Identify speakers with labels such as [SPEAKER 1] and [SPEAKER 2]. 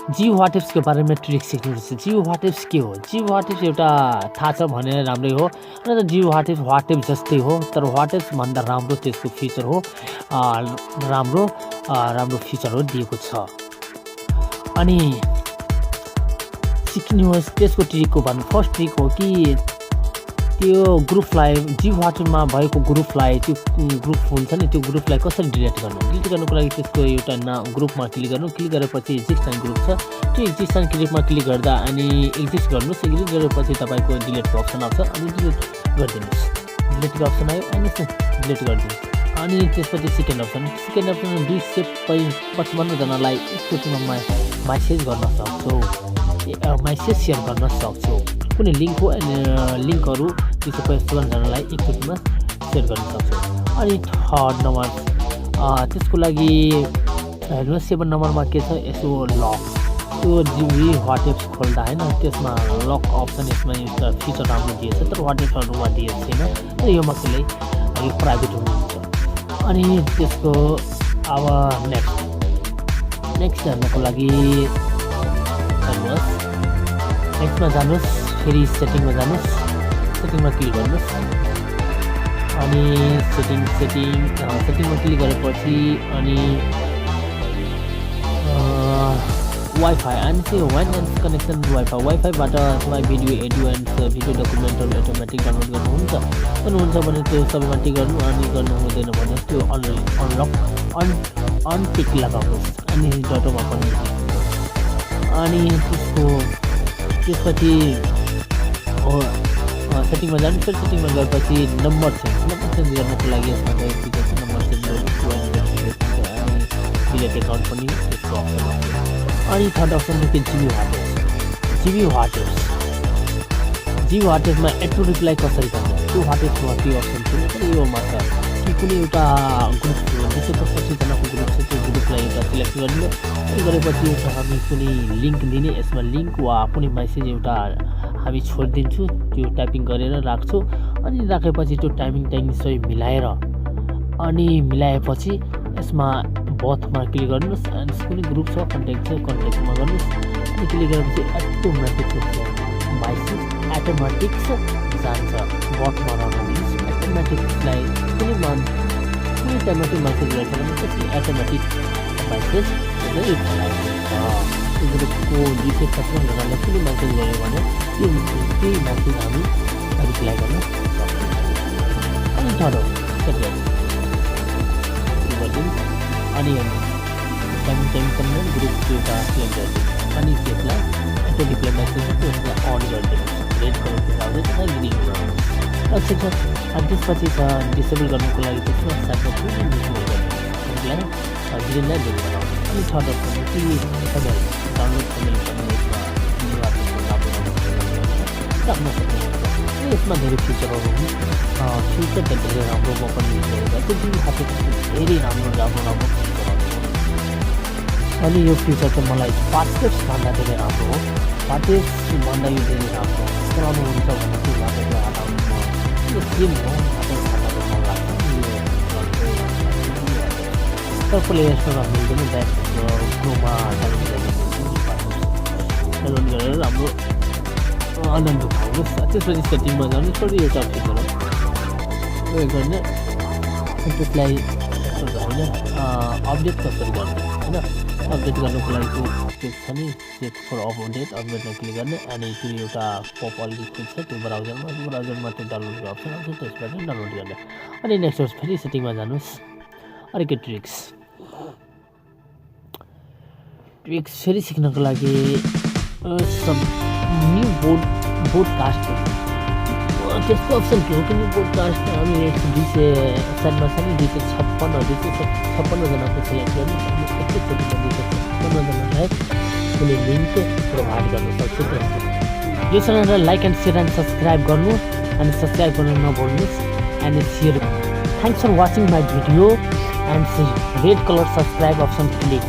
[SPEAKER 1] Gb Whatapp को बारेमा trick सिक्नुपर्छ। Gb Whatapp के हो? Gb Whatapp एउटा थाहा छ भने राम्रै हो। अनि त Gb Whatapp जस्तै हो, तर Whatapp भन्दा राम्रो त्यसको फिचर हो। राम्रो फिचरहरू दिएको छ। अनि सिक्नुहोस् त्यसको ट्रिकको भन्नु। फर्स्ट ट्रिक हो कि त्यो ग्रुपलाई Gb Whatapp मा भएको ग्रुपलाई त्यो ग्रुप हुन्छ नि त्यो ग्रुपलाई कसरी डिलिट गर्नु। डिलिट गर्नुको लागि त्यसको एउटा ग्रुपमा क्लिक गर्नु। क्लिक गरेपछि एक्जिस्ट ग्रुप छ। त्यो एक्जिस्ट ग्रुपमा क्लिक गर्दा अनि एक्जिस्ट गर्नुहोस्। एक्जिस्ट गरेपछि तपाईको डिलिटको अप्सन आउँछ अनि डिलिट गरिदिनुहोस्। डिलिटको अप्सन आयो अनि डिलिट गरिदिनुहोस्। अनि त्यसपछि सेकेन्ड अप्सन 2 स्टेप 55 जनालाई एकचोटिमा मेसेज गर्न सक्छौ। मेसेज सेयर गर्न सक्छौ। कुनै लिंक हो लिंकहरू 255 जनालाई एकचोटिमा सेयर गर्न सक्छौ। अनि थर्ड नम्बर त्यसको लागि हेर्नु 7 नम्बरमा के छ यसो लक। त्यो Gb Whatapp खोल्दा हैन त्यसमा लक अप्सन यसमा एउटा फिचर राम्रो दिएछ तर Whatappमा दिएको छैन। र यो मकले यो प्राइभेट हुन्छ। अनि त्यसको अब नेक्स्ट हेर्नको लागि नेक्स्टमा जानुहोस्। फेरि सेटिङमा जानुहोस्। सेटिङमा क्लिक गर्नुहोस्। अनि सेटिङमा क्लिक गरेपछि अनि वाइफाई अनि त्यो वान एन्ड कनेक्सन वाइफाईबाट तपाईँ भिडियो एडियो एन्ड भिडियो डकुमेन्टहरू अटोमेटिक डाउनलोड गर्नुहुन्छ भने त्यो सबैमा टिक गर्नु। अनि गर्नु हुँदैन भने त्यो अनटिक लगाउनुहोस्। अनि डटोमा पनि अनि त्यसपछि सेटिङमा जानु। फेरि सेटिङमा गएपछि नम्बर चेन्ज गर्नको लागि यसमा गएपछि नम्बर चेन्ज गर्नु। डिलिट एकाउन्ट पनि त्यसको अप्सन आउँछ। अनि थर्ड अप्सन के Gb Whatappमा एटो रिप्लाई कसरी गर्नु। त्यो Whatappमा त्यो अप्सन छैन तर योमा छ कि कुनै एउटा ग्रुप 255 जनाको ग्रुप छ त्यो ग्रुपलाई एउटा सिलेक्ट गर्नु। अनि गरेपछि एउटा हामी कुनै लिंक दिने यसमा लिंक वा कुनै मेसेज एउटा हामी छोडिदिन्छु। त्यो टाइपिङ गरेर राख्छु। अनि राखेपछि त्यो टाइमिङ सही मिलाएपछि यसमा बथमा क्लिक गर्नुहोस्। अनि कुनै ग्रुप छ कन्ट्याक्टमा गर्नुहोस्। अनि क्लिक गरेपछि अटोमेटिक जान्छ बथमा राख्नुहोस्। अटोमेटिकलाई कुनै टाइममा त्यो मेसेज गर्छ भने त्यसले अटोमेटिक मेसेज रिप्लाई गर्छ। त्यो ग्रुपको 255 जनालाई कुनै मेसेज गर्यो भने त्यो मेसेज हामी रिप्लाई गर्न सक्छौँ। अनि थर्ड अनि टाइमिङ ग्रुप एउटा सेलेक्ट गरिदिनु। अनि त्यसलाई एटो रिप्लाई मेसेज त्यसलाई अन गरिदिनु। रेड कलरको आउँछ ग्रिन अनि त्यसपछि छ डिसेबल गर्नुको लागि त्यसमा साइडमा डिसेबल गर्नु ग्रिनलाई डिल गराउनु। अनि थर्ड अप्सन कि तपाईँहरू डाउनलोड राख्न सक्नुहुन्छ। यसमा धेरै फिचरहरू फ्युचर त धेरै राम्रो म पनि युज गरेको त्यो Gb Whatapp धेरै राम्रो अनि यो फिचर चाहिँ मलाई Whatapp भन्दा धेरै राम्रो हो। Whatapp भन्दा यो धेरै राम्रो चलाउनुहुन्छ भने त्यो Whatapp हटाउनु यो सेम हो। Whatapp हटाउनु मन लाग्छ तर प्ले स्टोरमा मिल्दैन। ब्याक क्रोममा डाउनलोड गरेर राम्रो आनन्द उठाउनुहोस्। त्यसपछि सेटिङमा जानु। थोरै एउटा फिचर हो गर्ने त्यसलाई अपडेट कसरी गर्ने होइन। अपडेट गर्नुको लागि त्यो छ नि चेक फर अपडेटमा क्लिक गर्ने। अनि त्यो एउटा पप अलिकति खुल्छ त्यो ब्राउजरमा त्यो डाउनलोडको अप्सन आउँछ त्यसबाट डाउनलोड गर्ने। अनि नेक्स्ट फेरि सेटिङमा जानुहोस्। अर्को ट्रिक्स फेरि सिक्नको लागि न्यू बोडकास्ट त्यसको अप्सन के हो कि न्यू बोडकास्ट हामी 256 जनाको सेलेक्ट गर्नु। एकैचोटि 256 जनालाई कुनै लिङ्क प्रोभाइड गर्न सक्छु। यो च्यानललाई like and share and subscribe गर्नु। अनि सब्सक्राइब गर्न नभुल्नुहोस् and share. Thanks for watching my video and red colour subscribe option click.